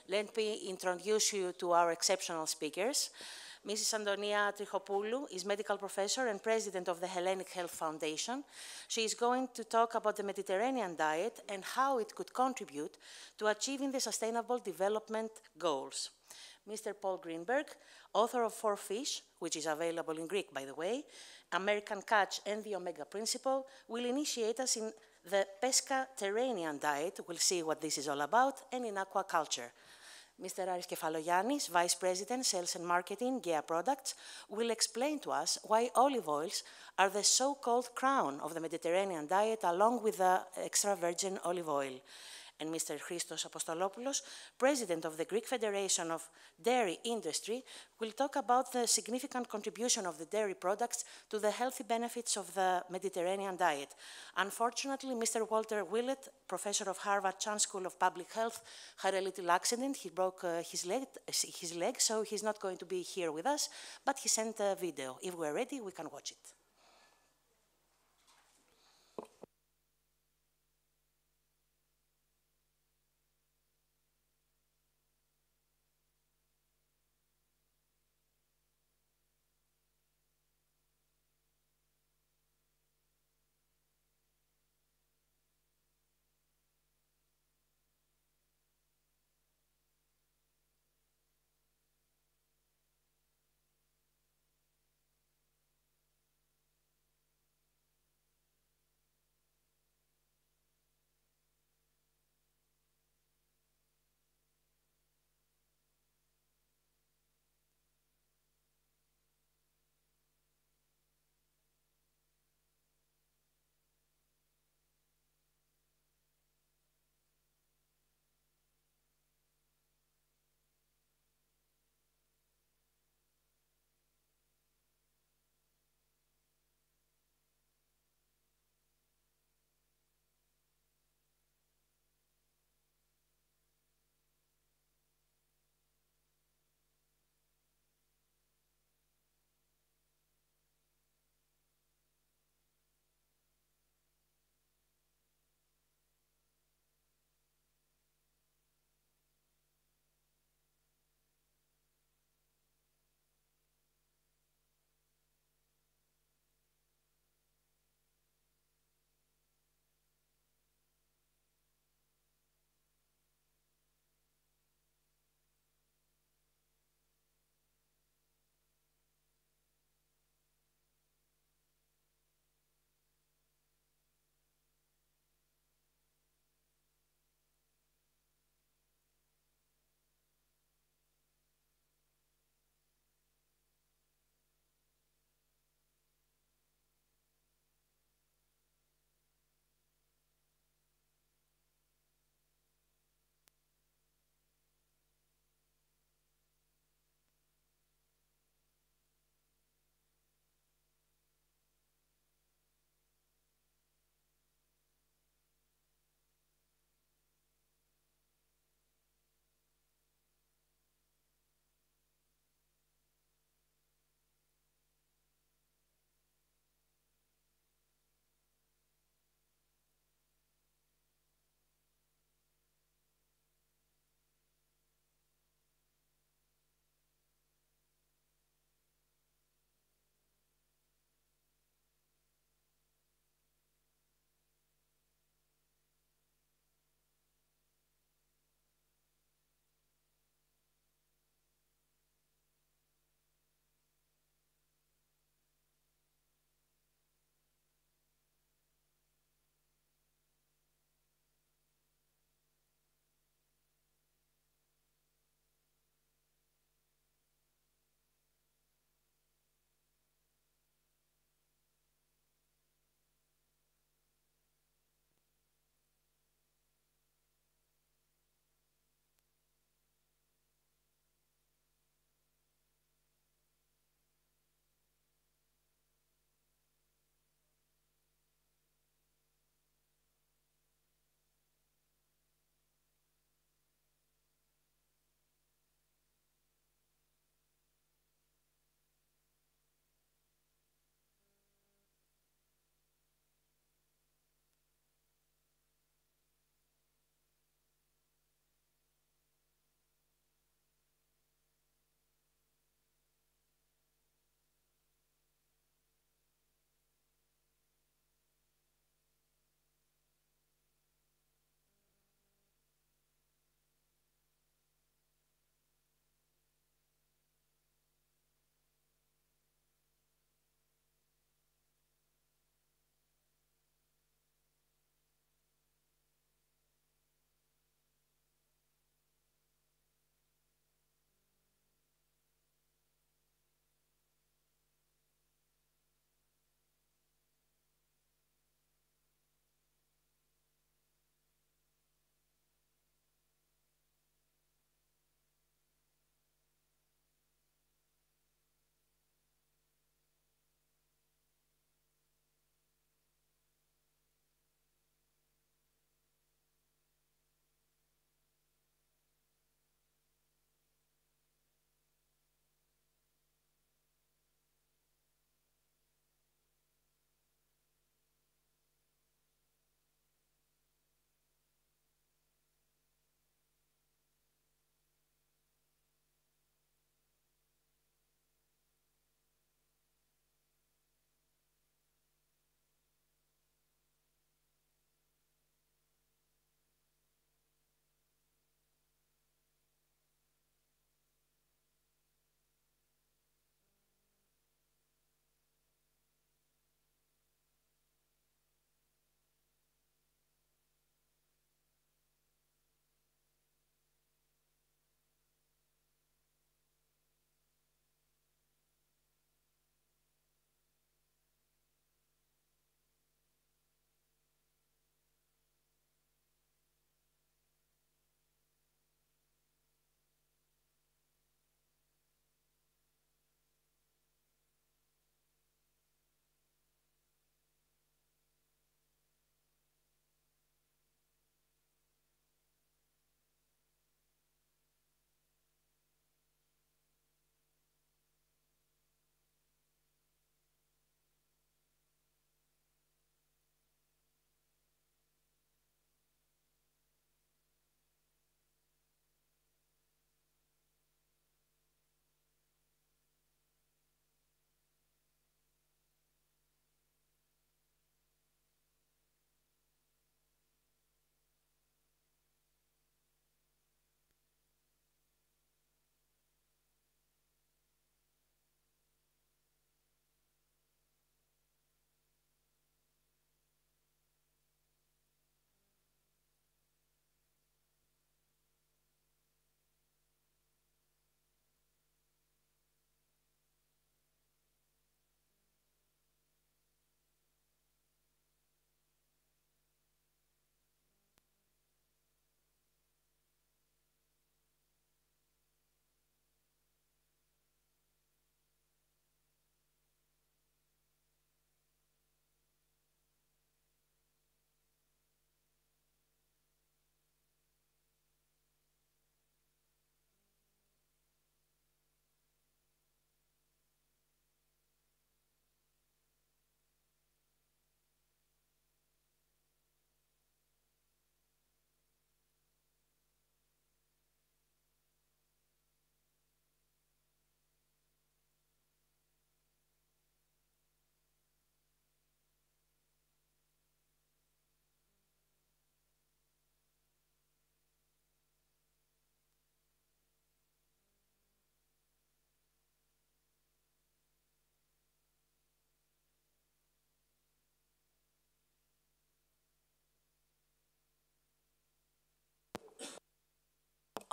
Let me introduce you to our exceptional speakers. Mrs. Antonia Trichopoulou is medical professor and president of the Hellenic Health Foundation. She is going to talk about the Mediterranean diet and how it could contribute to achieving the Sustainable Development Goals. Mr. Paul Greenberg, author of 4 Fish, which is available in Greek, by the way, American Catch and the Omega Principle, will initiate us in the Pesca-Terranean diet. We'll see what this is all about, and in aquaculture. Mr. Aris Kefalogiannis, Vice President, Sales and Marketing, GAEA Products, will explain to us why olive oils are the so-called crown of the Mediterranean diet, along with the extra virgin olive oil. And Mr. Christos Apostolopoulos, President of the Greek Federation of Dairy Industry, will talk about the significant contribution of the dairy products to the healthy benefits of the Mediterranean diet. Unfortunately, Mr. Walter Willett, Professor of Harvard Chan School of Public Health, had a little accident. He broke his leg, so he's not going to be here with us, but he sent a video. If we're ready, we can watch it.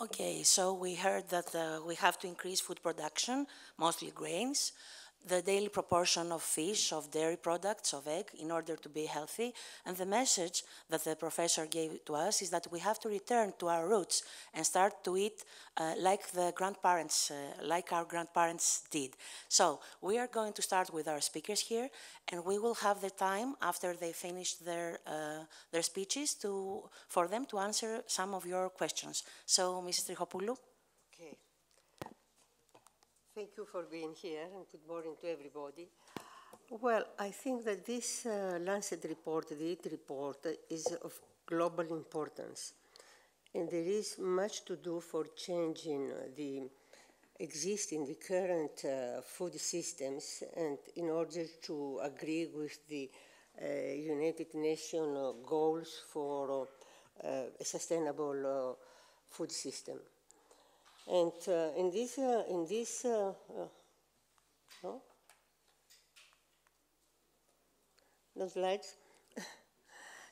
Okay, so we heard that we have to increase food production, mostly grains, the daily proportion of fish, of dairy products, of egg, in order to be healthy. And the message that the professor gave to us is that we have to return to our roots and start to eat like the grandparents, like our grandparents did. So we are going to start with our speakers here, and we will have the time after they finish their speeches for them to answer some of your questions. So, Mrs. Trichopoulou. Okay. Thank you for being here, and good morning to everybody. Well, I think that this Lancet report, the EAT report, is of global importance. And there is much to do for changing the current food systems, and in order to agree with the United Nations goals for a sustainable food system. And no slides?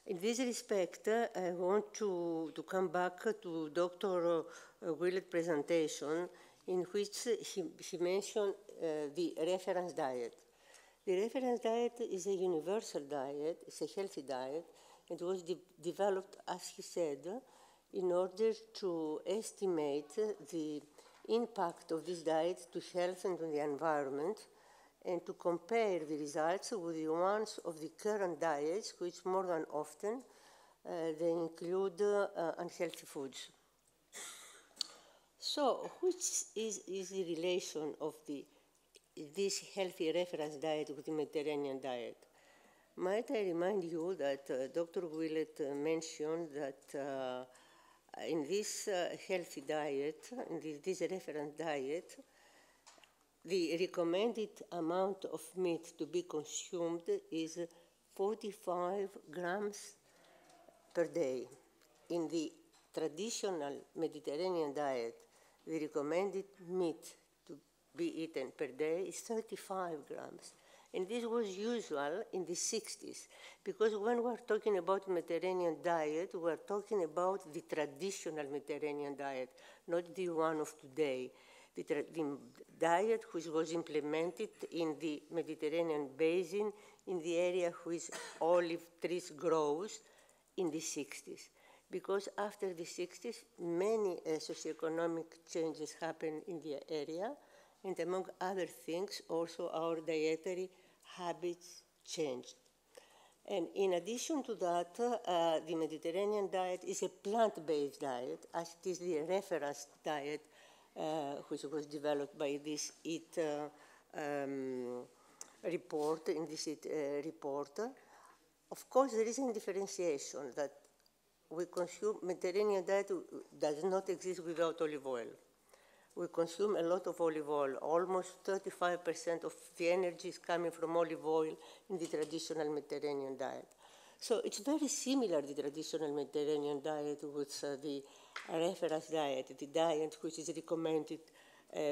In this respect, I want to come back to Dr. Willett's presentation, in which he mentioned the reference diet. The reference diet is a universal diet, it's a healthy diet. It was developed, as he said, in order to estimate the impact of this diet to health and to the environment, and to compare the results with the ones of the current diets, which more than often they include unhealthy foods. So, which is the relation of this healthy reference diet with the Mediterranean diet? Might I remind you that Dr. Willett mentioned that in this healthy diet, in this reference diet, the recommended amount of meat to be consumed is 45 grams per day. In the traditional Mediterranean diet, the recommended meat to be eaten per day is 35 grams. And this was usual in the 60s, because when we're talking about Mediterranean diet, we're talking about the traditional Mediterranean diet, not the one of today. The diet which was implemented in the Mediterranean basin, in the area which olive trees grows, in the 60s. Because after the 60s, many socioeconomic changes happened in the area, and among other things, also our dietary habits changed. And in addition to that, the Mediterranean diet is a plant-based diet, as it is the reference diet which was developed by this EAT report, in this EAT report. Of course, there is a differentiation that we consume. Mediterranean diet does not exist without olive oil. We consume a lot of olive oil. Almost 35% of the energy is coming from olive oil in the traditional Mediterranean diet. So it's very similar, the traditional Mediterranean diet, with the reference diet, the diet which is recommended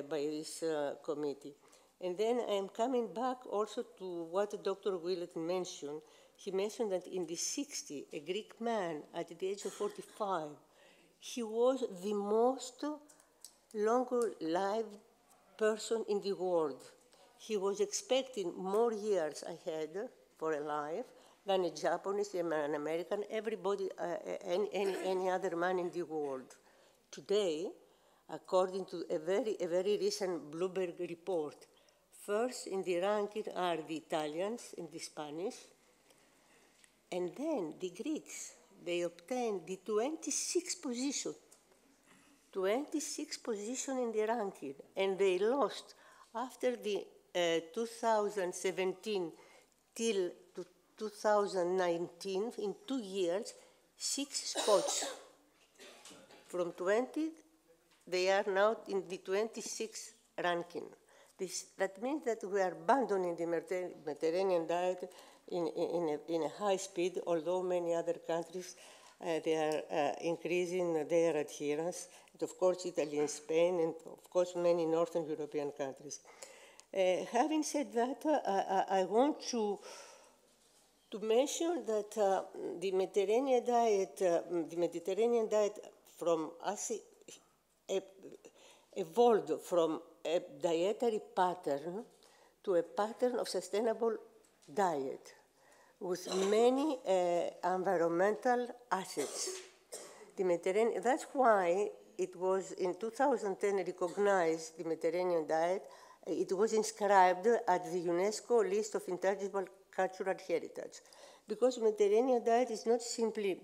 by this committee. And then I'm coming back also to what Dr. Willett mentioned. He mentioned that in the 60s, a Greek man at the age of 45, he was the most longer-lived person in the world. He was expecting more years ahead for a life than a Japanese, an American, everybody, any other man in the world. Today, according to a very recent Bloomberg report, first in the ranking are the Italians and the Spanish, and then the Greeks. They obtained the 26th position. 26th position in the ranking, and they lost after the 2017 till 2019, in 2 years, 6 spots. From 20, they are now in the 26th ranking. That means that we are abandoning the Mediterranean diet in a high speed, although many other countries, they are increasing their adherence. And of course, Italy and Spain, and of course, many Northern European countries. Having said that, I want to mention that the Mediterranean diet from us, evolved from a dietary pattern to a pattern of sustainable diet with many environmental assets. The Mediterranean, that's why it was in 2010 recognized, the Mediterranean diet. It was inscribed at the UNESCO list of intangible cultural heritage, because Mediterranean diet is not simply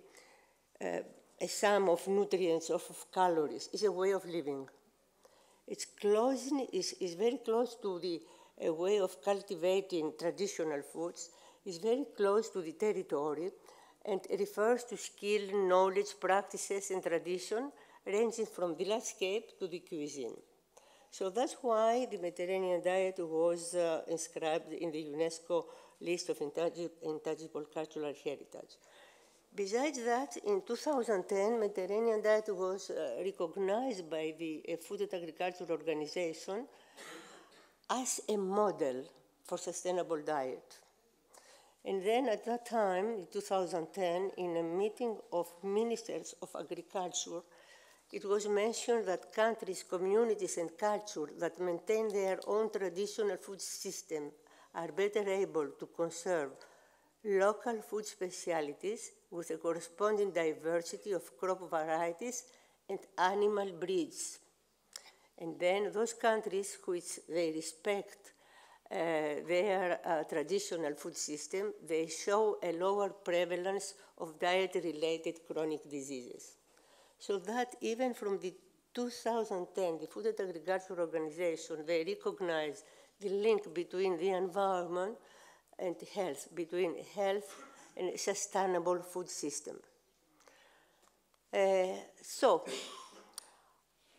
a sum of nutrients, of calories. It's a way of living. It's very close to the way of cultivating traditional foods. It's very close to the territory, and refers to skill, knowledge, practices, and tradition, ranging from the landscape to the cuisine. So that's why the Mediterranean diet was inscribed in the UNESCO list of intangible cultural heritage. Besides that, in 2010, Mediterranean diet was recognized by the Food and Agriculture Organization as a model for sustainable diet. And then at that time, in 2010, in a meeting of ministers of agriculture, it was mentioned that countries, communities, and culture that maintain their own traditional food system are better able to conserve local food specialities with a corresponding diversity of crop varieties and animal breeds. And then those countries which they respect their traditional food system, they show a lower prevalence of diet-related chronic diseases. So that even from the 2010, the Food and Agriculture Organization, they recognize the link between the environment and health, between health and a sustainable food system. So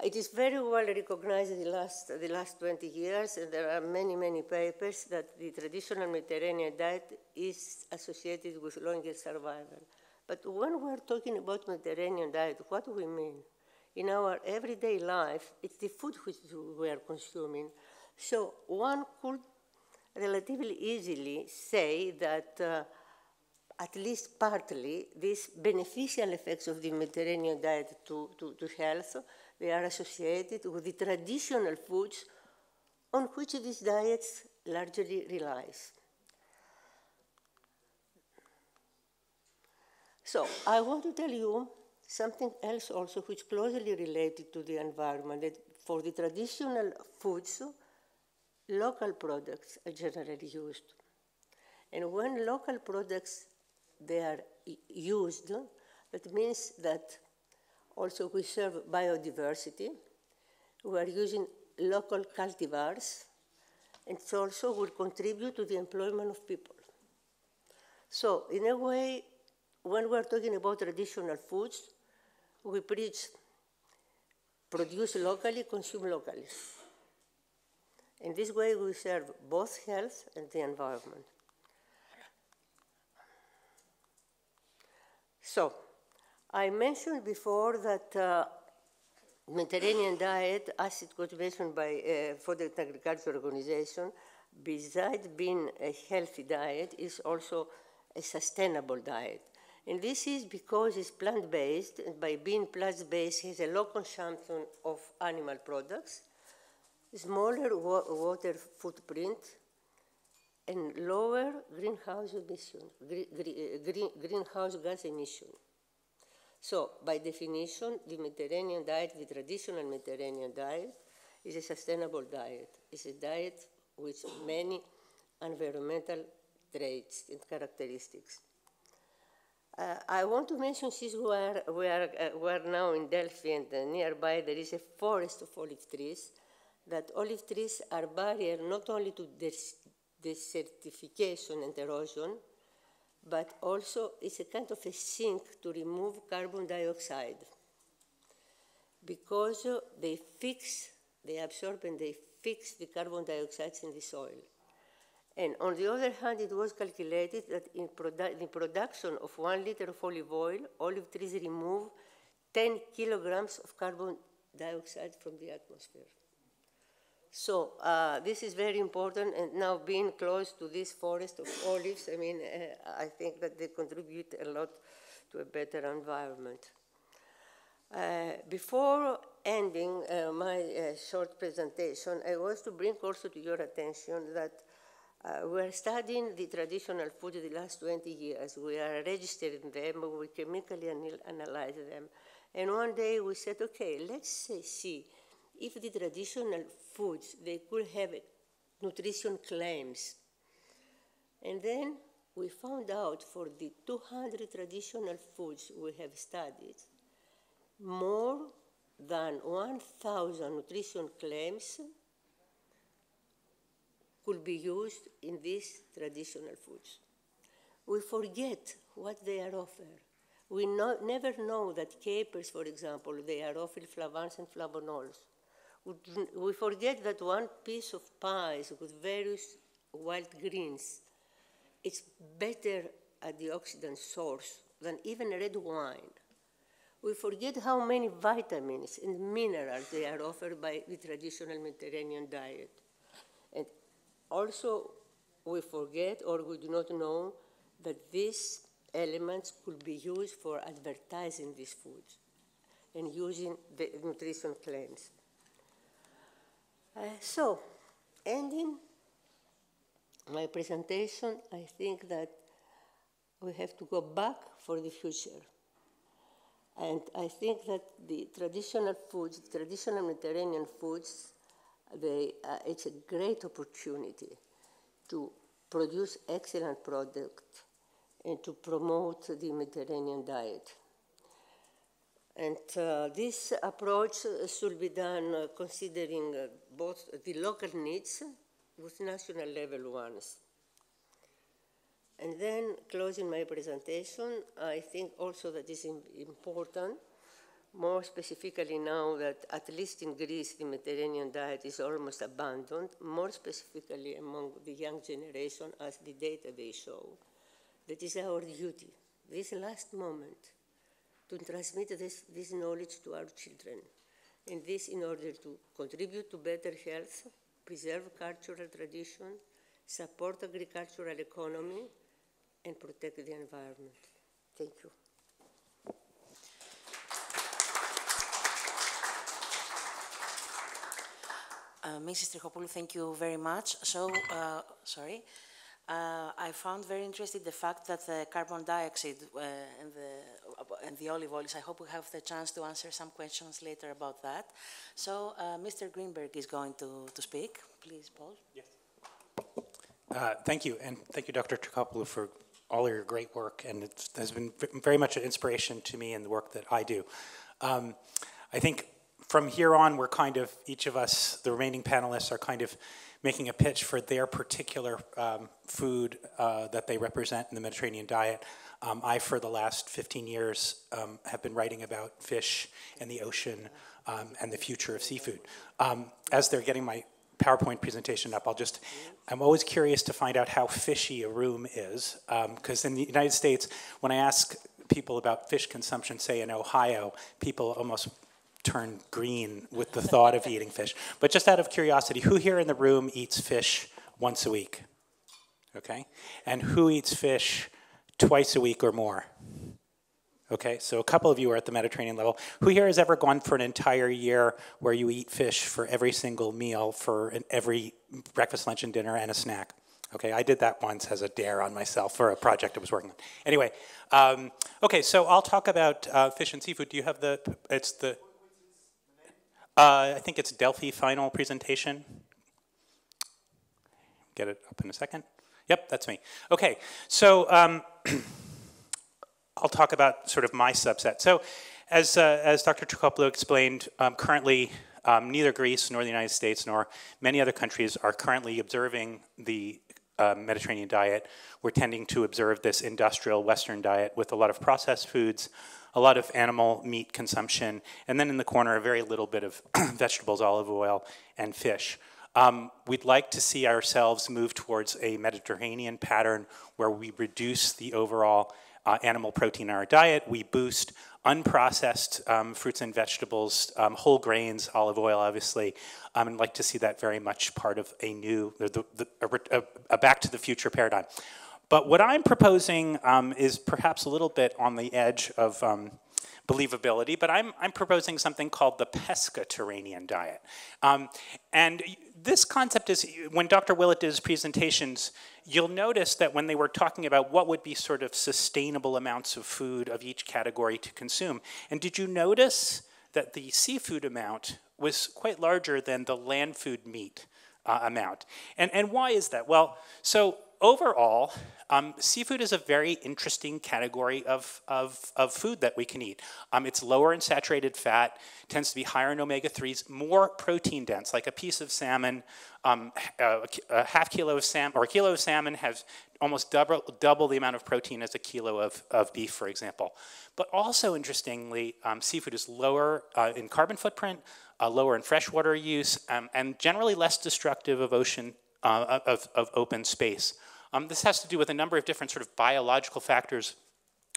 it is very well recognized in the last 20 years, and there are many, many papers that the traditional Mediterranean diet is associated with longer survival. But when we're talking about Mediterranean diet, what do we mean? In our everyday life, it's the food which we are consuming. So one could relatively easily say that at least partly, these beneficial effects of the Mediterranean diet to health, they are associated with the traditional foods on which these diets largely relies. So I want to tell you something else also which closely related to the environment, that for the traditional foods, local products are generally used. And when local products, they are used, that means that also we serve biodiversity, we are using local cultivars, and it also will contribute to the employment of people. So in a way, when we're talking about traditional foods, we preach produce locally, consume locally. In this way, we serve both health and the environment. So, I mentioned before that Mediterranean diet, as it was mentioned by Food and Agriculture Organization, besides being a healthy diet, is also a sustainable diet. And this is because it's plant-based, and by being plant-based, it has a low consumption of animal products, smaller water footprint, and lower greenhouse emission, greenhouse gas emission. So, by definition, the Mediterranean diet, the traditional Mediterranean diet, is a sustainable diet. It's a diet with many environmental traits and characteristics. I want to mention, since we are now in Delphi and nearby there is a forest of olive trees, that olive trees are barrier not only to desertification and erosion, but also it's a kind of a sink to remove carbon dioxide, because they absorb and they fix the carbon dioxide in the soil. And on the other hand, it was calculated that in the production of 1 liter of olive oil, olive trees remove 10 kilograms of carbon dioxide from the atmosphere. So this is very important, and now being close to this forest of olives, I mean, I think that they contribute a lot to a better environment. Before ending my short presentation, I want to bring also to your attention that we are studying the traditional food the last 20 years. We are registering them, we chemically analyze them. And one day we said, okay, let's see if the traditional foods, they could have nutrition claims. And then we found out for the 200 traditional foods we have studied, more than 1,000 nutrition claims could be used in these traditional foods. We forget what they are offered. We never know that capers, for example, they are offered flavans and flavonols. We forget that one piece of pies with various wild greens, it's better antioxidant source than even red wine. We forget how many vitamins and minerals they are offered by the traditional Mediterranean diet. And also, we forget or we do not know that these elements could be used for advertising these foods and using the nutrition claims. So, ending my presentation, I think that we have to go back for the future. And I think that the traditional foods, traditional Mediterranean foods, it's a great opportunity to produce excellent products and to promote the Mediterranean diet. And this approach should be done considering both the local needs with national level ones. And then, closing my presentation, I think also that is important, more specifically now that at least in Greece the Mediterranean diet is almost abandoned, more specifically among the young generation as the data they show. That is our duty, this last moment, to transmit this knowledge to our children. And this in order to contribute to better health, preserve cultural tradition, support agricultural economy, and protect the environment. Thank you. Mrs. Trichopoulou, thank you very much. So, I found very interesting the fact that the carbon dioxide and the olive oils, I hope we have the chance to answer some questions later about that. So, Mr. Greenberg is going to speak. Please, Paul. Yes. Thank you, and thank you, Dr. Trichopoulou, for all of your great work, and it has been very much an inspiration to me in the work that I do. I think from here on, we're kind of, each of us, the remaining panelists, are kind of making a pitch for their particular food that they represent in the Mediterranean diet. I, for the last 15 years, have been writing about fish and the ocean and the future of seafood. As they're getting my PowerPoint presentation up, I'm always curious to find out how fishy a room is, because in the United States, when I ask people about fish consumption, say in Ohio, people almost turn green with the thought of eating fish. But just out of curiosity, who here in the room eats fish once a week? Okay, and who eats fish twice a week or more? Okay, so a couple of you are at the Mediterranean level. Who here has ever gone for an entire year where you eat fish for every single meal, for every breakfast, lunch, and dinner, and a snack? Okay, I did that once as a dare on myself for a project I was working on. Anyway, okay, so I'll talk about fish and seafood. Do you have I think it's Delphi final presentation. Get it up in a second. Yep, that's me. Okay, so I'll talk about sort of my subset. So as Dr. Trichopoulou explained, currently neither Greece nor the United States nor many other countries are currently observing the Mediterranean diet. We're tending to observe this industrial Western diet with a lot of processed foods, a lot of animal meat consumption, and then in the corner a very little bit of vegetables, olive oil, and fish. We'd like to see ourselves move towards a Mediterranean pattern where we reduce the overall animal protein in our diet. We boost unprocessed fruits and vegetables, whole grains, olive oil, obviously. I'd like to see that very much part of a new, a back to the future paradigm. But what I'm proposing is perhaps a little bit on the edge of believability, but I'm proposing something called the pescatarian diet. And this concept is, when Dr. Willett did his presentations, you'll notice that when they were talking about what would be sort of sustainable amounts of food of each category to consume, and did you notice that the seafood amount was quite larger than the land food meat amount? And why is that? Well, so overall, seafood is a very interesting category of food that we can eat. It's lower in saturated fat, tends to be higher in omega-3s, more protein dense, like a piece of salmon, a half kilo of salmon, or a kilo of salmon has almost double the amount of protein as a kilo of beef, for example. But also, interestingly, seafood is lower in carbon footprint, lower in freshwater use, and generally less destructive of ocean, of open space. This has to do with a number of different sort of biological factors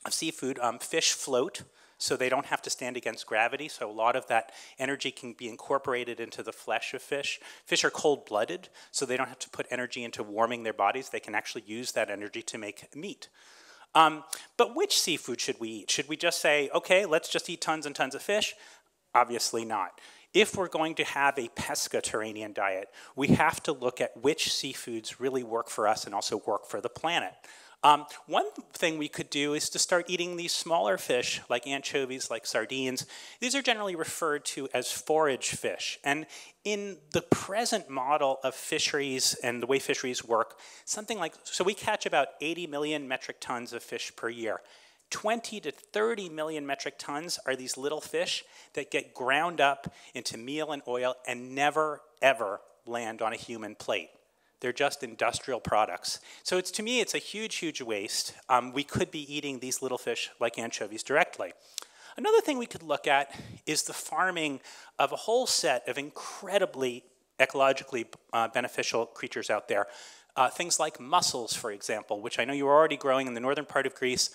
of seafood. Fish float, so they don't have to stand against gravity, so a lot of that energy can be incorporated into the flesh of fish. Fish are cold-blooded, so they don't have to put energy into warming their bodies. They can actually use that energy to make meat. But which seafood should we eat? Should we just say, okay, let's just eat tons and tons of fish? Obviously not. If we're going to have a pescatarian diet, we have to look at which seafoods really work for us and also work for the planet. One thing we could do is to start eating these smaller fish, like anchovies, like sardines. These are generally referred to as forage fish. And in the present model of fisheries and the way fisheries work, something like, so we catch about 80 million metric tons of fish per year. 20 to 30 million metric tons are these little fish that get ground up into meal and oil and never, ever land on a human plate. They're just industrial products. So to me, it's a huge, huge waste. We could be eating these little fish like anchovies directly. Another thing we could look at is the farming of a whole set of incredibly ecologically beneficial creatures out there. Things like mussels, for example, which I know you are already growing in the northern part of Greece,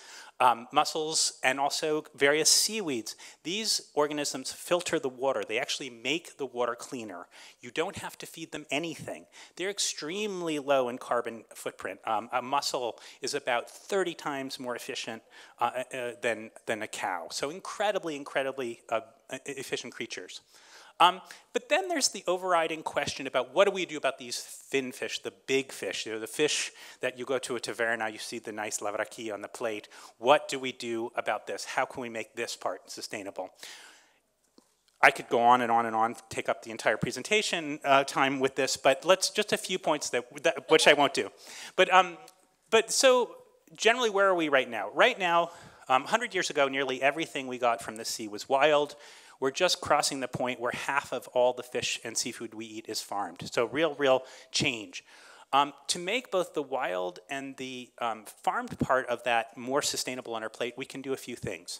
mussels and also various seaweeds. These organisms filter the water. They actually make the water cleaner. You don't have to feed them anything. They're extremely low in carbon footprint. A mussel is about 30 times more efficient than a cow. So incredibly, incredibly efficient creatures. But then there's the overriding question about what do we do about these fin fish, the big fish, the fish that you go to a taverna, you see the nice lavraki on the plate. What do we do about this? How can we make this part sustainable? I could go on and on and on, take up the entire presentation time with this, but let's just a few points which I won't do. But so generally, where are we right now? Right now, 100 years ago, nearly everything we got from the sea was wild. We're just crossing the point where half of all the fish and seafood we eat is farmed. So real change. To make both the wild and the farmed part of that more sustainable on our plate, we can do a few things.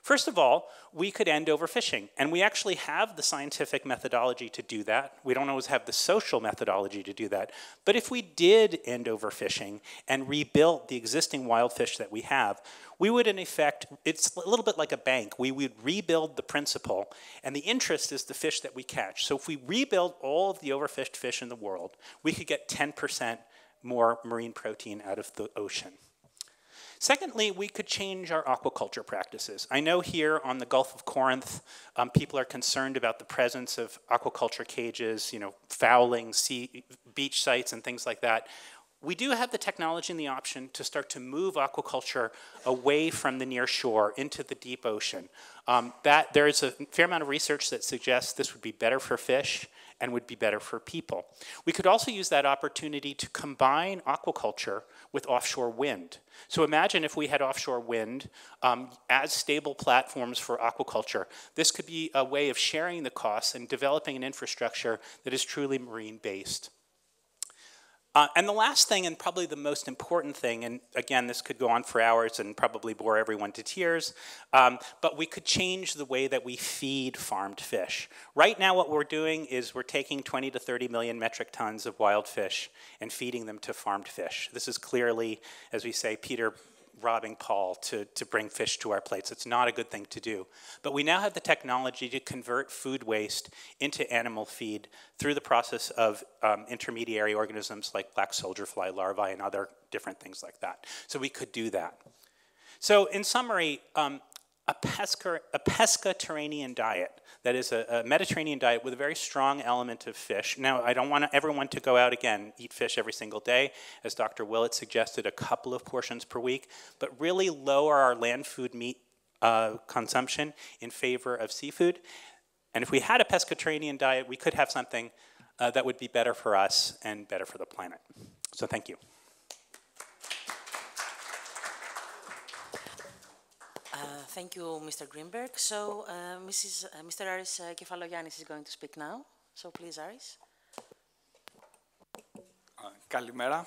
First of all, we could end overfishing, and we actually have the scientific methodology to do that. We don't always have the social methodology to do that. But if we did end overfishing and rebuilt the existing wild fish that we have, we would in effect, it's a little bit like a bank, we would rebuild the principal, and the interest is the fish that we catch. So if we rebuild all of the overfished fish in the world, we could get 10% more marine protein out of the ocean. Secondly, we could change our aquaculture practices. I know here on the Gulf of Corinth, people are concerned about the presence of aquaculture cages, fouling beach sites and things like that. We do have the technology and the option to start to move aquaculture away from the near shore into the deep ocean. There is a fair amount of research that suggests this would be better for fish and would be better for people. We could also use that opportunity to combine aquaculture with offshore wind. So imagine if we had offshore wind as stable platforms for aquaculture. This could be a way of sharing the costs and developing an infrastructure that is truly marine-based. And the last thing, and probably the most important thing, and again, this could go on for hours and probably bore everyone to tears, but we could change the way that we feed farmed fish. Right now, what we're doing is we're taking 20 to 30 million metric tons of wild fish and feeding them to farmed fish. This is clearly, as we say, Peter robbing Paul to bring fish to our plates. It's not a good thing to do. But we now have the technology to convert food waste into animal feed through the process of intermediary organisms like black soldier fly larvae and other different things like that. So we could do that. So in summary, a pescatarian diet. That is a Mediterranean diet with a very strong element of fish. Now, I don't want everyone to go out again, eat fish every single day, as Dr. Willett suggested, a couple of portions per week, but really lower our land food meat consumption in favor of seafood. And if we had a pescatarian diet, we could have something that would be better for us and better for the planet. So thank you. Thank you, Mr. Greenberg. So, Mr. Aris Kefalogiannis is going to speak now. So, please, Aris. Kalimera.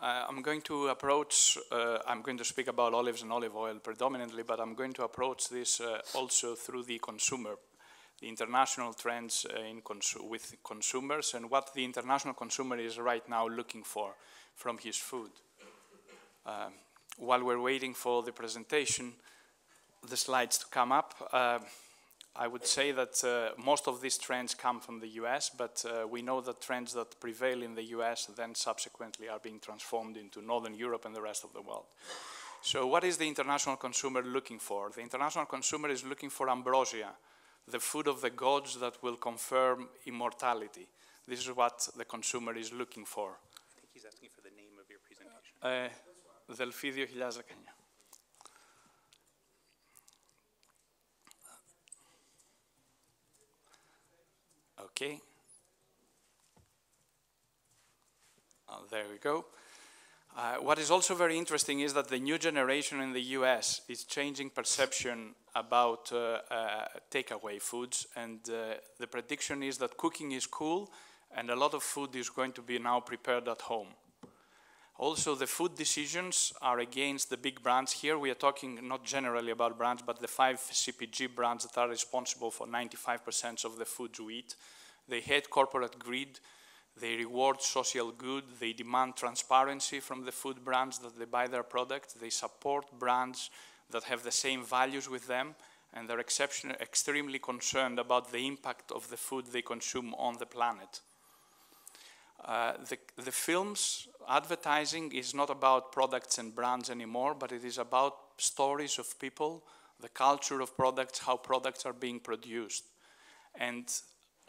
I'm going to speak about olives and olive oil predominantly, but I'm going to approach this also through the consumer, the international trends with consumers and what the international consumer is right now looking for from his food. While we're waiting for the presentation, the slides to come up, I would say that most of these trends come from the US, but we know that trends that prevail in the US then subsequently are being transformed into Northern Europe and the rest of the world. So what is the international consumer looking for? The international consumer is looking for ambrosia, the food of the gods that will confirm immortality. This is what the consumer is looking for. I think he's asking for the name of your presentation. Delphi 2019. Okay. There we go. What is also very interesting is that the new generation in the US is changing perception about takeaway foods, and the prediction is that cooking is cool and a lot of food is going to be now prepared at home. Also, the food decisions are against the big brands. Here we are talking not generally about brands, but the 5 CPG brands that are responsible for 95% of the food we eat. They hate corporate greed, they reward social good, they demand transparency from the food brands that they buy their product, they support brands that have the same values with them, and they're extremely concerned about the impact of the food they consume on the planet. The film's advertising is not about products and brands anymore, but it is about stories of people, the culture of products, how products are being produced. And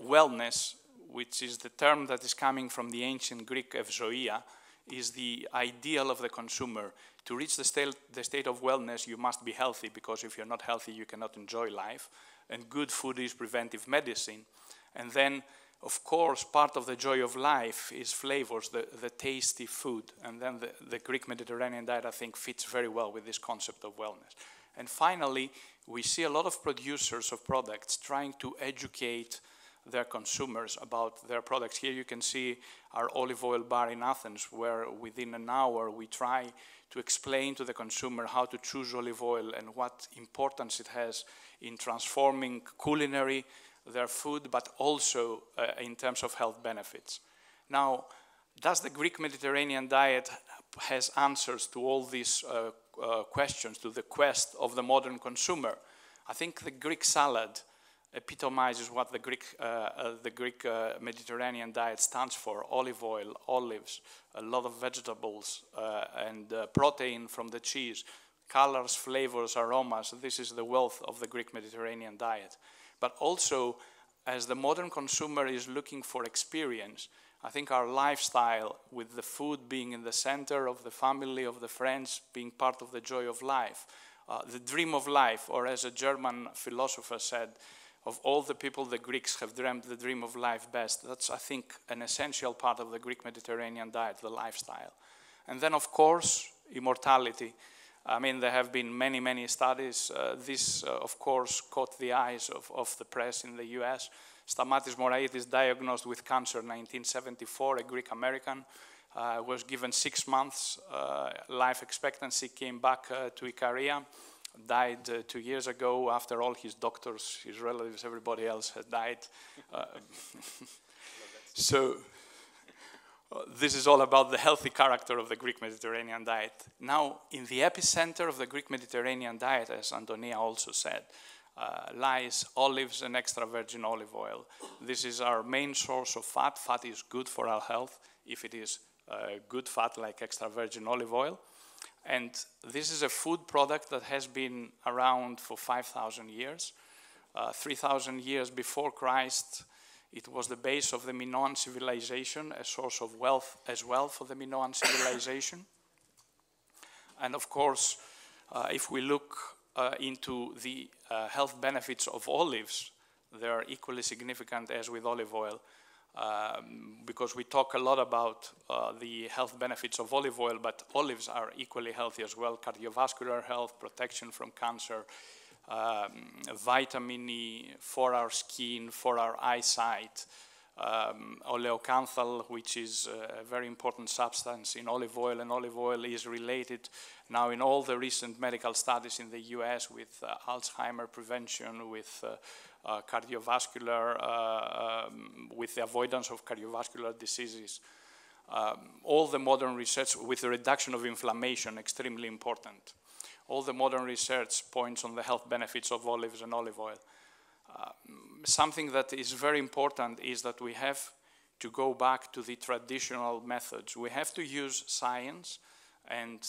wellness, which is the term that is coming from the ancient Greek evzoia, is the ideal of the consumer. To reach the state of wellness, you must be healthy, because if you're not healthy, you cannot enjoy life. And good food is preventive medicine. And then, of course, part of the joy of life is flavors, the tasty food. And then the Greek Mediterranean diet, I think, fits very well with this concept of wellness. And finally, we see a lot of producers of products trying to educate their consumers about their products. Here you can see our olive oil bar in Athens, where within an hour we try to explain to the consumer how to choose olive oil and what importance it has in transforming culinary, their food, but also in terms of health benefits. Now, does the Greek Mediterranean diet has answers to all these questions, to the quest of the modern consumer? I think the Greek salad epitomizes what the Greek Mediterranean diet stands for: olive oil, olives, a lot of vegetables, and protein from the cheese, colors, flavors, aromas. This is the wealth of the Greek Mediterranean diet. But also, as the modern consumer is looking for experience, I think our lifestyle, with the food being in the center of the family, of the friends, being part of the joy of life, the dream of life, or as a German philosopher said, of all the people, the Greeks have dreamt the dream of life best. That's, I think, an essential part of the Greek Mediterranean diet, the lifestyle. And then, of course, immortality. I mean, there have been many, many studies. This, of course, caught the eyes of the press in the US. Stamatis Moraitis, diagnosed with cancer in 1974, a Greek-American, was given 6 months life expectancy, came back to Ikaria, died 2 years ago after all his doctors, his relatives, everybody else had died. So this is all about the healthy character of the Greek Mediterranean diet. Now, in the epicenter of the Greek Mediterranean diet, as Antonia also said, lies olives and extra virgin olive oil. This is our main source of fat. Fat is good for our health if it is good fat like extra virgin olive oil. And this is a food product that has been around for 5,000 years. 3,000 years before Christ, it was the base of the Minoan civilization, a source of wealth as well for the Minoan civilization. And of course, if we look into the health benefits of olives, they are equally significant as with olive oil, because we talk a lot about the health benefits of olive oil, but olives are equally healthy as well: cardiovascular health, protection from cancer, vitamin E for our skin, for our eyesight, oleocanthal, which is a very important substance in olive oil, and olive oil is related now in all the recent medical studies in the US with Alzheimer prevention, with cardiovascular, with the avoidance of cardiovascular diseases. All the modern research with the reduction of inflammation, extremely important. All the modern research points on the health benefits of olives and olive oil. Something that is very important is that we have to go back to the traditional methods. We have to use science, and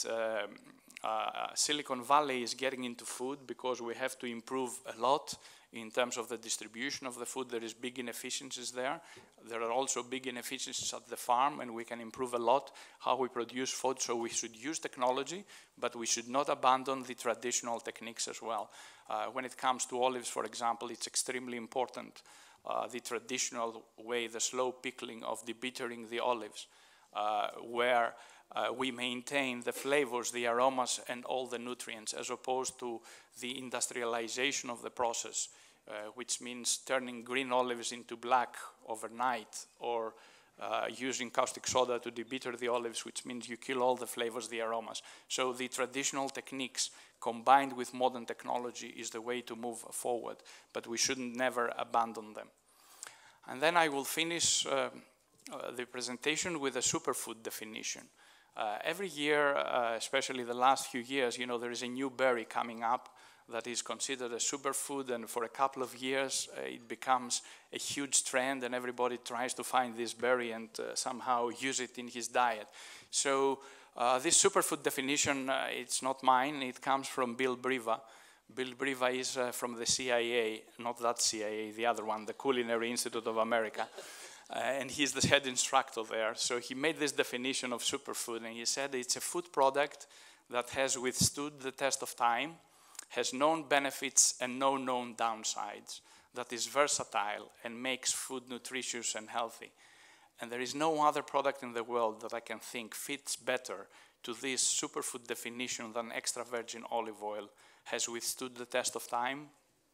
Silicon Valley is getting into food because we have to improve a lot in terms of the distribution of the food. There is big inefficiencies there. There are also big inefficiencies at the farm, and we can improve a lot how we produce food. So we should use technology, but we should not abandon the traditional techniques as well. When it comes to olives, for example, it's extremely important, the traditional way, the slow pickling of debittering the olives, where we maintain the flavors, the aromas, and all the nutrients, as opposed to the industrialization of the process, which means turning green olives into black overnight, or using caustic soda to debitter the olives, which means you kill all the flavors, the aromas. So the traditional techniques combined with modern technology is the way to move forward, but we shouldn't never abandon them. And then I will finish the presentation with a superfood definition. Every year, especially the last few years, you know, there is a new berry coming up that is considered a superfood, and for a couple of years it becomes a huge trend, and everybody tries to find this berry and somehow use it in his diet. So this superfood definition, it's not mine, it comes from Bill Briva. Bill Briva is from the CIA, not that CIA, the other one, the Culinary Institute of America. And he's the head instructor there. So he made this definition of superfood, and he said it's a food product that has withstood the test of time, has known benefits and no known downsides, that is versatile and makes food nutritious and healthy. And there is no other product in the world that I can think fits better to this superfood definition than extra virgin olive oil. Has withstood the test of time,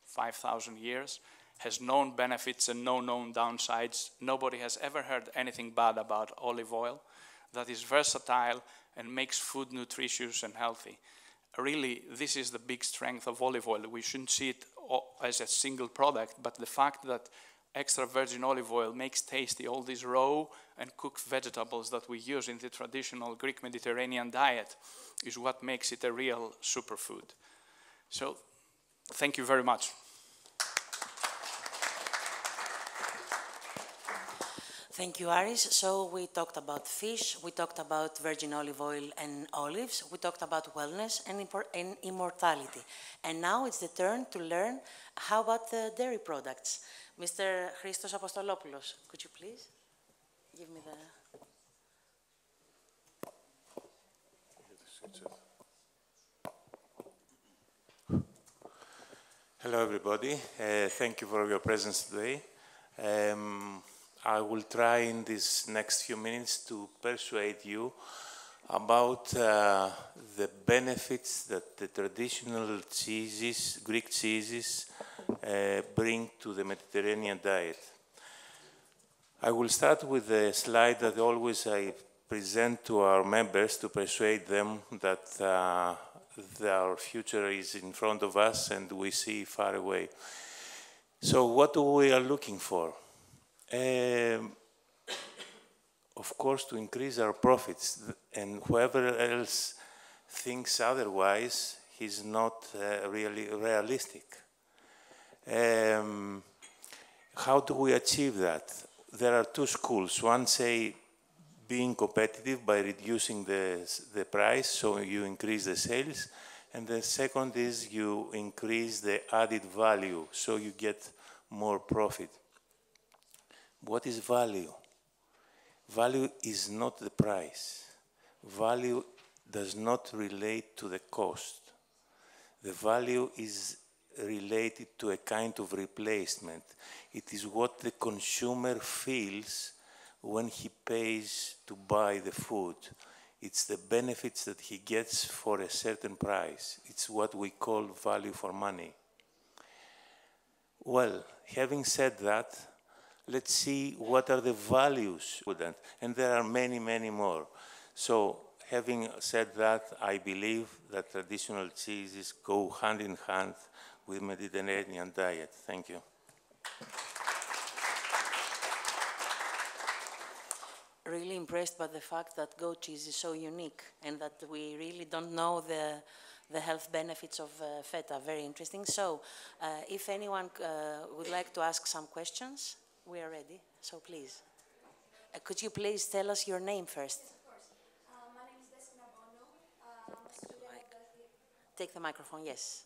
5,000 years, has known benefits and no known downsides. Nobody has ever heard anything bad about olive oil. That is versatile and makes food nutritious and healthy. Really, this is the big strength of olive oil. We shouldn't see it as a single product, but the fact that extra virgin olive oil makes tasty all these raw and cooked vegetables that we use in the traditional Greek Mediterranean diet is what makes it a real superfood. So, thank you very much. Thank you, Aris. So we talked about fish, we talked about virgin olive oil and olives, we talked about wellness and immortality. And now it's the turn to learn how about the dairy products. Mr. Christos Apostolopoulos, could you please give me the... Hello, everybody. Thank you for your presence today. I will try in these next few minutes to persuade you about the benefits that the traditional cheeses, Greek cheeses, bring to the Mediterranean diet. I will start with a slide that always I present to our members to persuade them that our future is in front of us and we see far away. So what we are looking for? Of course, to increase our profits, and whoever else thinks otherwise, he's not really realistic. How do we achieve that? There are two schools. One say, being competitive by reducing the price, so you increase the sales. And the second is you increase the added value, so you get more profit. What is value? Value is not the price. Value does not relate to the cost. The value is related to a kind of replacement. It is what the consumer feels when he pays to buy the food. It's the benefits that he gets for a certain price. It's what we call value for money. Well, having said that, let's see what are the values. And there are many, many more. So, having said that, I believe that traditional cheeses go hand in hand with Mediterranean diet. Thank you. Really impressed by the fact that goat cheese is so unique and that we really don't know the health benefits of feta. Very interesting. So, if anyone would like to ask some questions, we are ready. So, please. Could you please tell us your name first? Take the microphone, yes.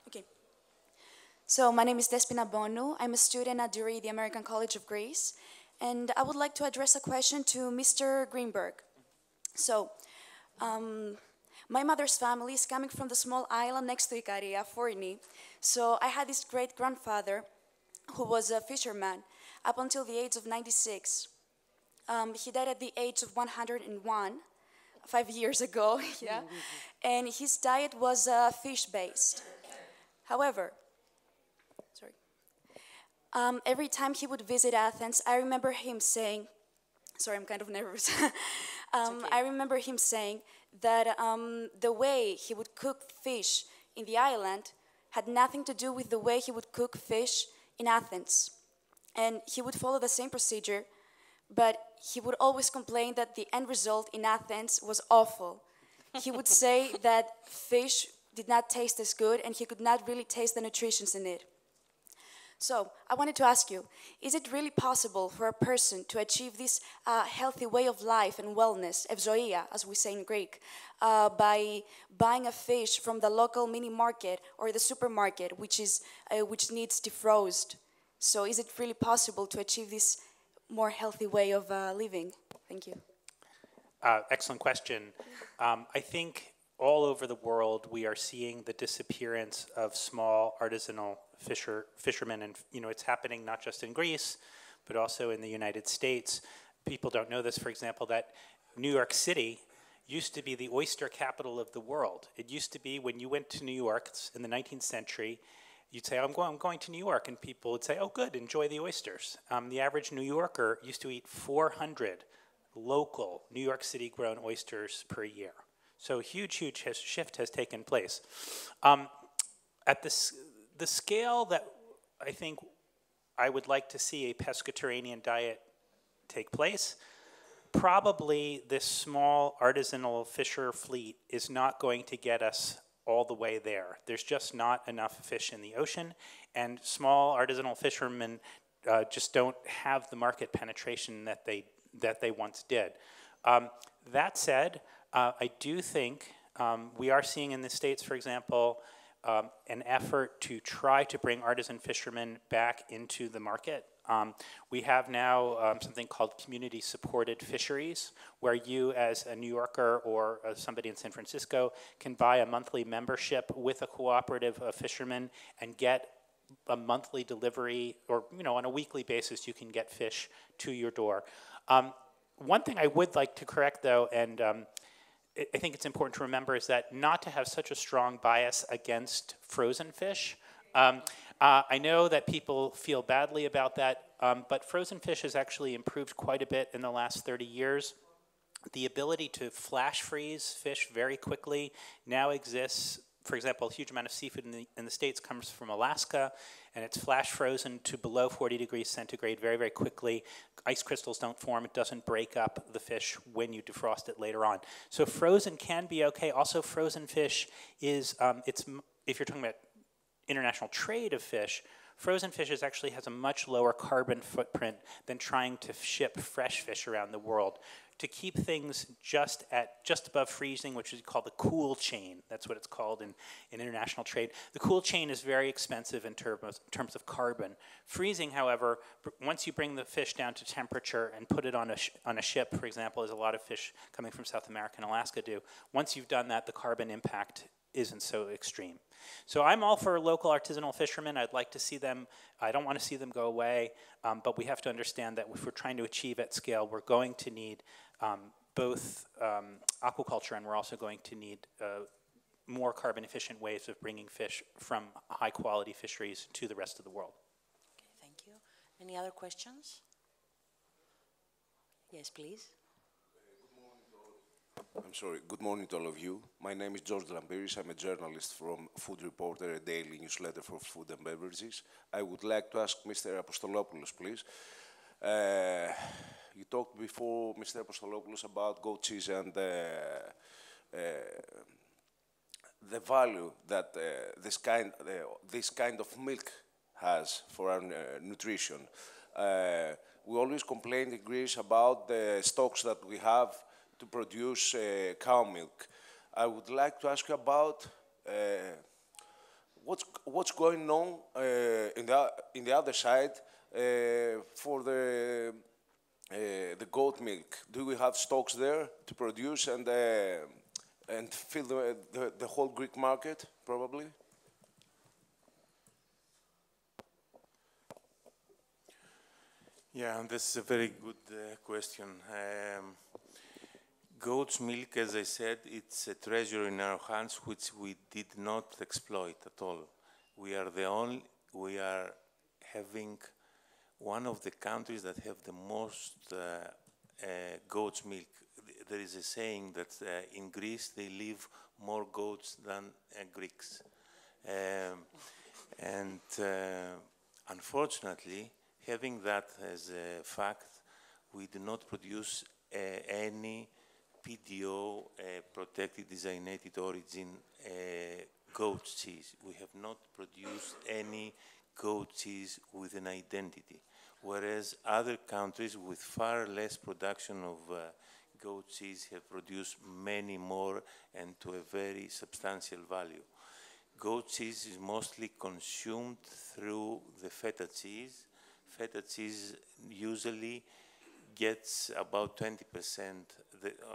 Okay. So my name is Despina Bonu. I'm a student at DURI, the American College of Greece, and I would like to address a question to Mr. Greenberg. So, my mother's family is coming from the small island next to Ikaria, Forini. So I had this great-grandfather who was a fisherman up until the age of 96. He died at the age of 101, 5 years ago, yeah. And his diet was fish-based. However, every time he would visit Athens, I remember him saying, sorry, I'm kind of nervous. Okay. I remember him saying that the way he would cook fish in the island had nothing to do with the way he would cook fish in Athens. And he would follow the same procedure, but he would always complain that the end result in Athens was awful. He would say that fish did not taste as good and he could not really taste the nutrition in it. So, I wanted to ask you, is it really possible for a person to achieve this healthy way of life and wellness, evzoia, as we say in Greek, by buying a fish from the local mini market or the supermarket, which needs defrosted? So, is it really possible to achieve this more healthy way of living? Thank you. Excellent question. I think all over the world we are seeing the disappearance of small artisanal fishermen, and it's happening not just in Greece, but also in the United States. People don't know this, for example, that New York City used to be the oyster capital of the world. It used to be when you went to New York in the 19th century, you'd say, I'm going to New York, and people would say, oh, good, enjoy the oysters. The average New Yorker used to eat 400 local New York City grown oysters per year. So a huge shift has taken place. At the scale that I think I would like to see a pescatarian diet take place, probably this small artisanal fisher fleet is not going to get us all the way there. There's just not enough fish in the ocean, and small artisanal fishermen just don't have the market penetration that they once did. That said, I do think we are seeing in the States, for example, an effort to try to bring artisan fishermen back into the market. We have now something called community-supported fisheries, where you as a New Yorker or somebody in San Francisco can buy a monthly membership with a cooperative of fishermen and get a monthly delivery, or on a weekly basis you can get fish to your door. One thing I would like to correct, though, and I think it's important to remember, is that not to have such a strong bias against frozen fish. I know that people feel badly about that, but frozen fish has actually improved quite a bit in the last 30 years. The ability to flash freeze fish very quickly now exists. For example, a huge amount of seafood in the States comes from Alaska, and it's flash frozen to below 40 degrees centigrade very, very quickly. Ice crystals don't form. It doesn't break up the fish when you defrost it later on. So frozen can be okay. Also, frozen fish is, if you're talking about international trade of fish, frozen fishes actually has a much lower carbon footprint than trying to ship fresh fish around the world. To keep things just above freezing, which is called the cool chain, that's what it's called in international trade. The cool chain is very expensive in terms of carbon. Freezing, however, once you bring the fish down to temperature and put it on a ship, for example, as a lot of fish coming from South America and Alaska do, once you've done that, the carbon impact isn't so extreme. So I'm all for local artisanal fishermen. I'd like to see them. I don't want to see them go away, but we have to understand that if we're trying to achieve at scale, we're going to need both aquaculture, and we're also going to need more carbon efficient ways of bringing fish from high quality fisheries to the rest of the world. Okay, thank you. Any other questions? Yes, please. I'm sorry. Good morning to all of you. My name is George Lampiris. I'm a journalist from Food Reporter, a daily newsletter for food and beverages. I would like to ask Mr. Apostolopoulos, please. You talked before, Mr. Apostolopoulos, about goat cheese and the value that this kind of milk has for our nutrition. We always complain in Greece about the stocks that we have to produce cow milk. I would like to ask you about what's going on in the other side for the goat milk. Do we have stocks there to produce and fill the whole Greek market, probably? Yeah, this is a very good question. Goat's milk, as I said, it's a treasure in our hands which we did not exploit at all. We are having one of the countries that have the most goat's milk. There is a saying that in Greece they live more goats than Greeks. Unfortunately, having that as a fact, we do not produce any PDO, protected designated origin goat cheese. We have not produced any goat cheese with an identity, whereas other countries with far less production of goat cheese have produced many more and to a very substantial value. Goat cheese is mostly consumed through the feta cheese. Feta cheese usually gets about 20%.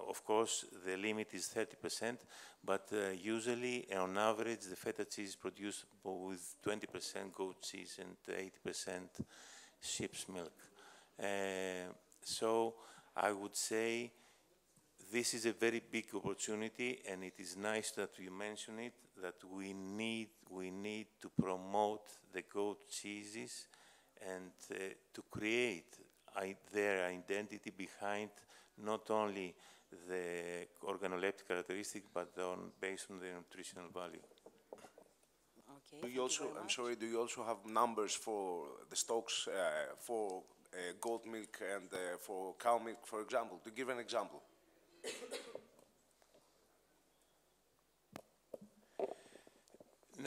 Of course, the limit is 30%, but usually, on average, the feta cheese is produced with 20% goat cheese and 80% sheep's milk. So I would say this is a very big opportunity, and it is nice that you mention it, that we need to promote the goat cheeses and to create their identity behind not only the organoleptic characteristic, but based on their nutritional value. Okay. Do you also, I'm sorry, do you also have numbers for the stocks for goat milk and for cow milk, for example? To give an example.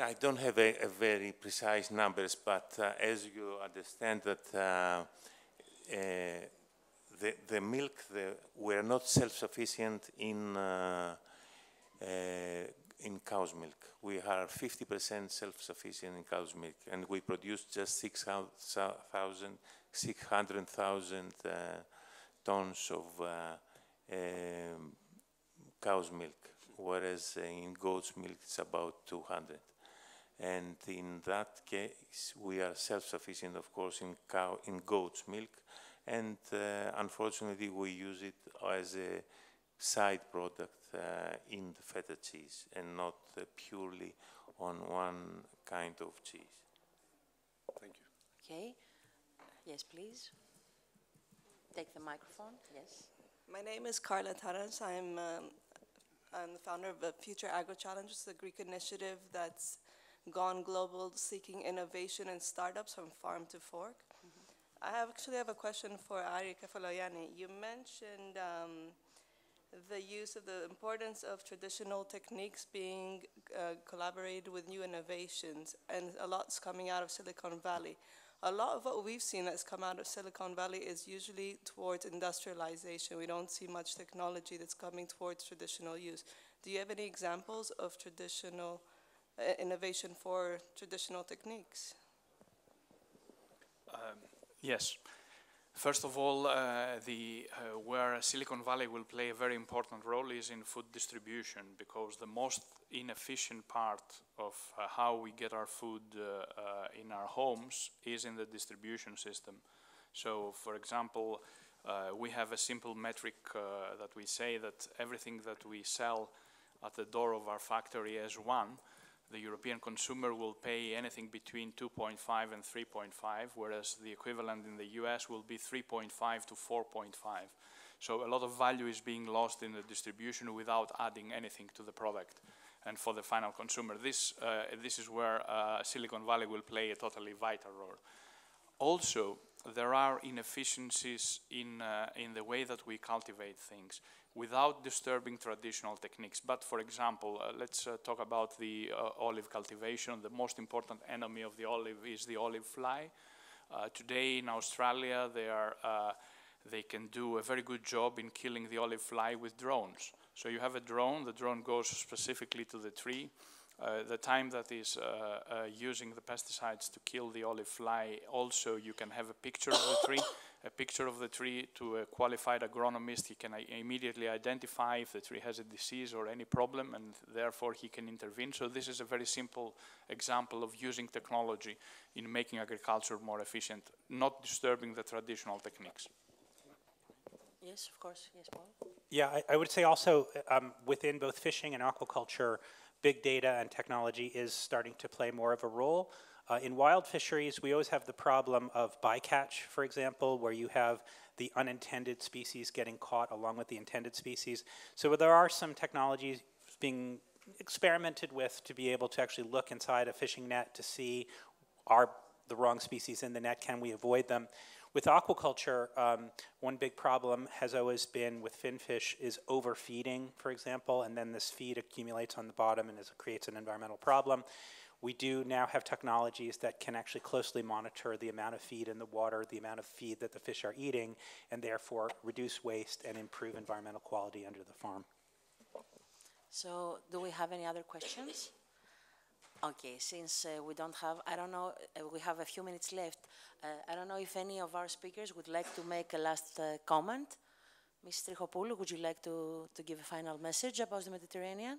I don't have a very precise numbers, but as you understand that the milk, we're not self-sufficient in cow's milk. We are 50% self-sufficient in cow's milk, and we produce just 600,000 tons of cow's milk, whereas in goat's milk it's about 200. And in that case, we are self-sufficient, of course, in goat's milk, and unfortunately, we use it as a side product in the feta cheese, and not purely on one kind of cheese. Thank you. Okay. Yes, please. Take the microphone. Yes. My name is Carla Taras. I'm the founder of Future Agro Challenge. It's a Greek initiative that's gone global, seeking innovation and startups from farm to fork. I actually have a question for Ari Kefalogiannis. You mentioned the use of the importance of traditional techniques being collaborated with new innovations, and a lot's coming out of Silicon Valley. A lot of what we've seen that's come out of Silicon Valley is usually towards industrialization. We don't see much technology that's coming towards traditional use. Do you have any examples of traditional innovation for traditional techniques? Yes. First of all, where Silicon Valley will play a very important role is in food distribution, because the most inefficient part of how we get our food in our homes is in the distribution system. So, for example, we have a simple metric that we say that everything that we sell at the door of our factory as one, the European consumer will pay anything between 2.5 and 3.5, whereas the equivalent in the US will be 3.5 to 4.5. So a lot of value is being lost in the distribution without adding anything to the product. And for the final consumer, this is where Silicon Valley will play a totally vital role. Also, there are inefficiencies in the way that we cultivate things without disturbing traditional techniques. But for example, let's talk about the olive cultivation. The most important enemy of the olive is the olive fly. Today in Australia, they can do a very good job in killing the olive fly with drones. So you have a drone, the drone goes specifically to the tree. The time that is using the pesticides to kill the olive fly, also you can have a picture of the tree. A picture of the tree to a qualified agronomist, he can immediately identify if the tree has a disease or any problem, and therefore he can intervene. So this is a very simple example of using technology in making agriculture more efficient, not disturbing the traditional techniques. Yes, of course. Yes, Paul. Yeah, I would say also within both fishing and aquaculture, big data and technology is starting to play more of a role. In wild fisheries, we always have the problem of bycatch, for example, where you have the unintended species getting caught along with the intended species. So there are some technologies being experimented with to be able to actually look inside a fishing net to see, are the wrong species in the net, can we avoid them? With aquaculture, one big problem has always been with finfish is overfeeding, for example, and then this feed accumulates on the bottom and creates an environmental problem. We do now have technologies that can actually closely monitor the amount of feed in the water, the amount of feed that the fish are eating, and therefore reduce waste and improve environmental quality under the farm. So do we have any other questions? Okay, since we don't have, I don't know, we have a few minutes left. I don't know if any of our speakers would like to make a last comment. Ms. Trichopoulou, would you like to give a final message about the Mediterranean?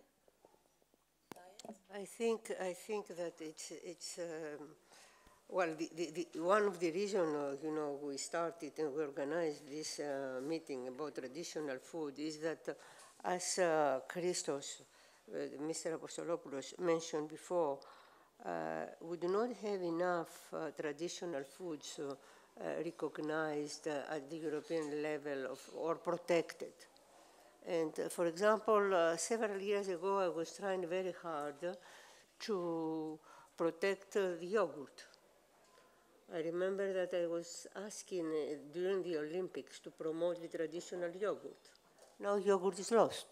I think that it's well, one of the reasons, we started and we organized this meeting about traditional food is that, as Christos, Mr. Apostolopoulos mentioned before, we do not have enough traditional foods recognized at the European level or protected. And for example, several years ago, I was trying very hard to protect the yogurt. I remember that I was asking during the Olympics to promote the traditional yogurt. Now yogurt is lost.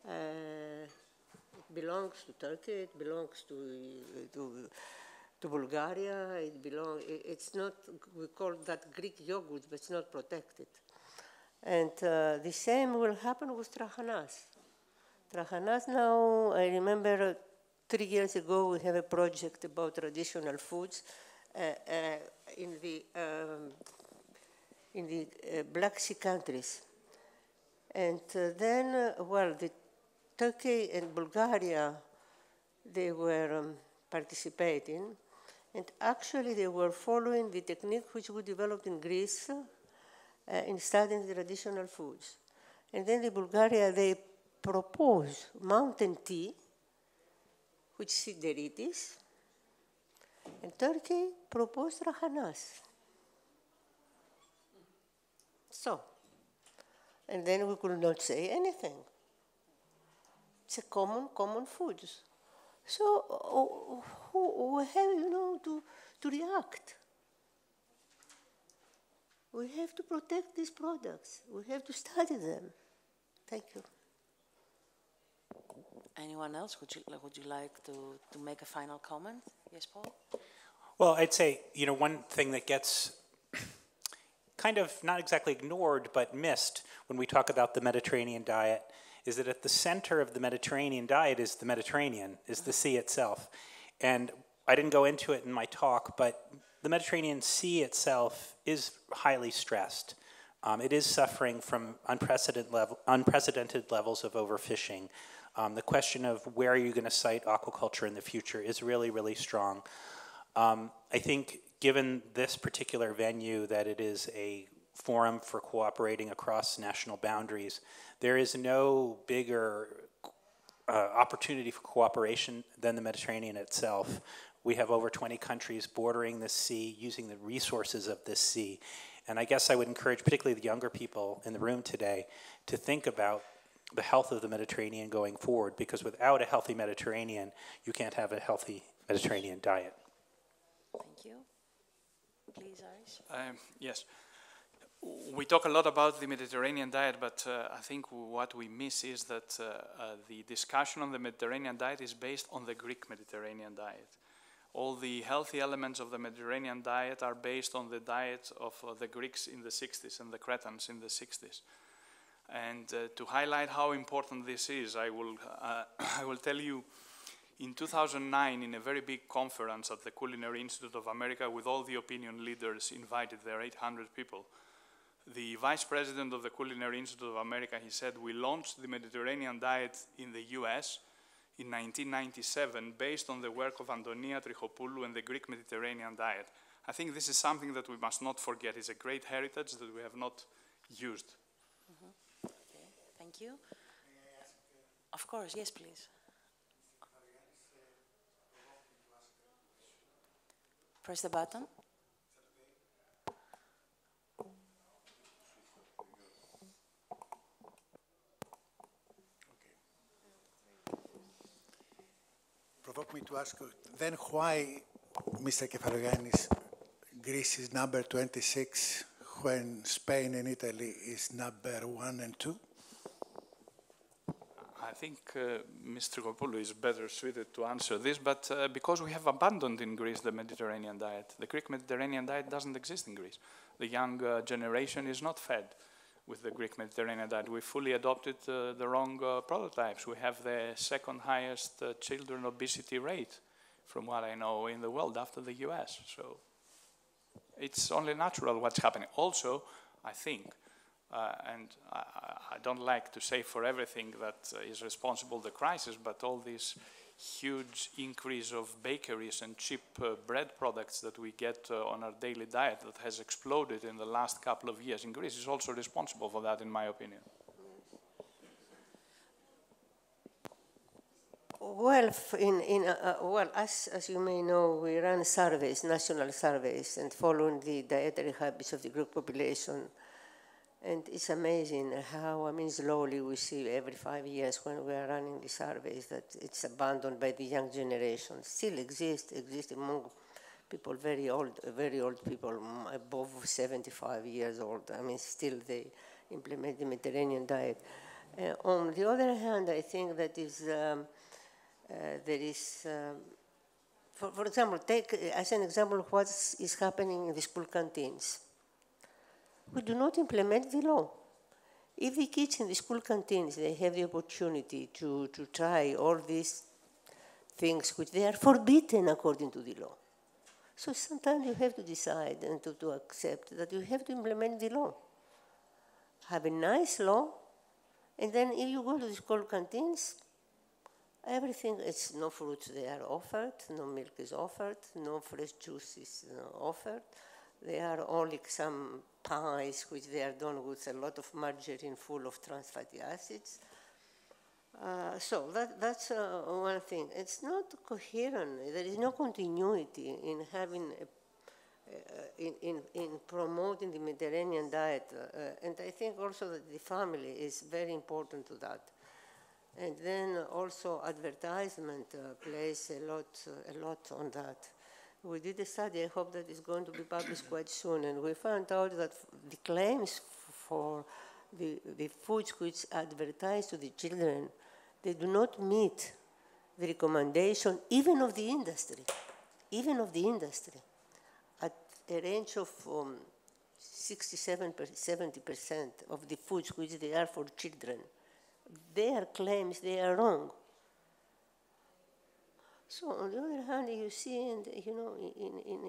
It belongs to Turkey, it belongs to Bulgaria, it's not, we call that Greek yogurt, but it's not protected. And the same will happen with Trachanas. Trachanas now, I remember 3 years ago we have a project about traditional foods in the Black Sea countries. And then, well, the Turkey and Bulgaria, they were participating, and actually they were following the technique which we developed in Greece in studying the traditional foods. And then in Bulgaria, they proposed mountain tea, which is sideritis, and Turkey proposed rahanas. So, and then we could not say anything. It's a common food. So we have, to react. We have to protect these products. We have to study them. Thank you. Anyone else? Would you like to make a final comment? Yes, Paul? Well, I'd say, one thing that gets kind of not exactly ignored, but missed when we talk about the Mediterranean diet is that at the center of the Mediterranean diet is the Mediterranean, is the sea itself. And I didn't go into it in my talk, but the Mediterranean Sea itself is highly stressed. It is suffering from unprecedented levels of overfishing. The question of where are you going to site aquaculture in the future is really, really strong. I think given this particular venue, that it is a forum for cooperating across national boundaries, there is no bigger opportunity for cooperation than the Mediterranean itself. We have over 20 countries bordering this sea, using the resources of this sea. And I guess I would encourage particularly the younger people in the room today to think about the health of the Mediterranean going forward, because without a healthy Mediterranean, you can't have a healthy Mediterranean diet. Thank you. Please, Aris. Yes. We talk a lot about the Mediterranean diet, but I think what we miss is that the discussion on the Mediterranean diet is based on the Greek Mediterranean diet. All the healthy elements of the Mediterranean diet are based on the diet of the Greeks in the 60s and the Cretans in the 60s. And to highlight how important this is, I will tell you, in 2009, in a very big conference at the Culinary Institute of America, with all the opinion leaders invited there, 800 people, the vice president of the Culinary Institute of America, he said, we launched the Mediterranean diet in the US in 1997 based on the work of Antonia, Trichopoulou, and the Greek Mediterranean diet. I think this is something that we must not forget. It's a great heritage that we have not used. Okay, thank you. Of course, yes, please. Press the button. Provoke me to ask, then why, Mr. Kefalogiannis, Greece is number 26 when Spain and Italy is number 1 and 2? I think Mr. Trichopoulou is better suited to answer this, but because we have abandoned in Greece the Mediterranean diet. The Greek Mediterranean diet doesn't exist in Greece. The young generation is not fed with the Greek Mediterranean diet. We fully adopted the wrong prototypes. We have the second highest children obesity rate, from what I know, in the world after the US. So it's only natural what's happening. Also, I think, and I don't like to say for everything that is responsible the crisis, but all this huge increase of bakeries and cheap bread products that we get on our daily diet that has exploded in the last couple of years in Greece is also responsible for that, in my opinion. Well, well, as you may know, we run surveys, national surveys, and following the dietary habits of the Greek population. And it's amazing how, I mean, slowly we see every 5 years when we are running the surveys that it's abandoned by the young generation. Still exists among people very old people, above 75 years old. I mean, still they implement the Mediterranean diet. On the other hand, I think that is, there is, for example, take as an example what is happening in the school canteens. We do not implement the law. If the kids in the school canteens, they have the opportunity to try all these things which they are forbidden according to the law. So sometimes you have to decide and to accept that you have to implement the law. Have a nice law, and then if you go to the school canteens, everything, it's no fruits they are offered, no milk is offered, no fresh juice is offered. There are only some pies which they are done with a lot of margarine full of trans fatty acids. So that's one thing. It's not coherent. There is no continuity in having, in promoting the Mediterranean diet. And I think also that the family is very important to that. And then also advertisement plays a lot on that. We did a study, I hope that is going to be published quite soon, and we found out that the claims for the foods which advertise to the children, they do not meet the recommendation even of the industry, at a range of 67–70% of the foods which they are for children. Their claims, they are wrong. So on the other hand, you see, and you know,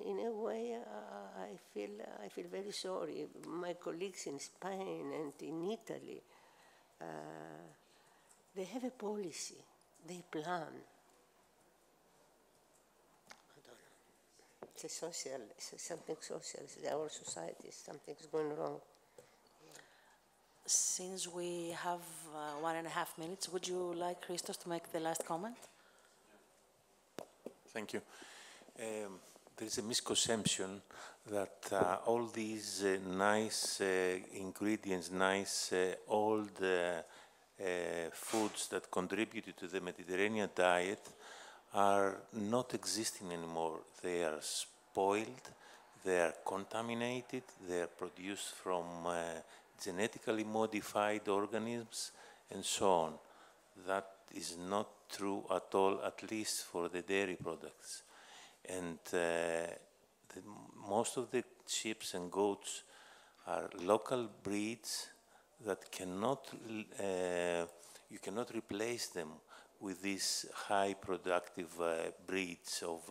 in a way, I feel very sorry. My colleagues in Spain and in Italy, they have a policy, they plan. I don't know. It's a social, it's something social. It's our society. Something's going wrong. Since we have 1.5 minutes, would you like Christos to make the last comment? Thank you. There is a misconception that all these nice ingredients, nice old foods that contributed to the Mediterranean diet are not existing anymore. They are spoiled, they are contaminated, they are produced from genetically modified organisms, and so on. That is not true at all, at least for the dairy products. And most of the sheep and goats are local breeds that cannot, you cannot replace them with these high productive breeds of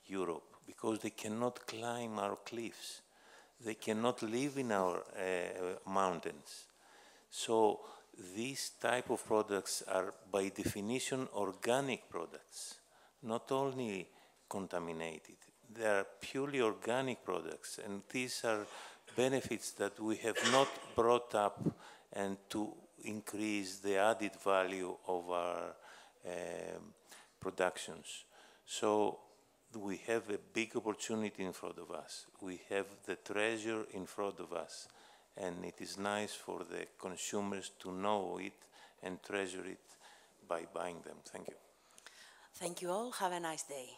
Europe, because they cannot climb our cliffs. They cannot live in our mountains. So these type of products are by definition organic products, not only contaminated. They are purely organic products, and these are benefits that we have not brought up and to increase the added value of our productions. So we have a big opportunity in front of us. We have the treasure in front of us, and it is nice for the consumers to know it and treasure it by buying them. Thank you. Thank you all. Have a nice day.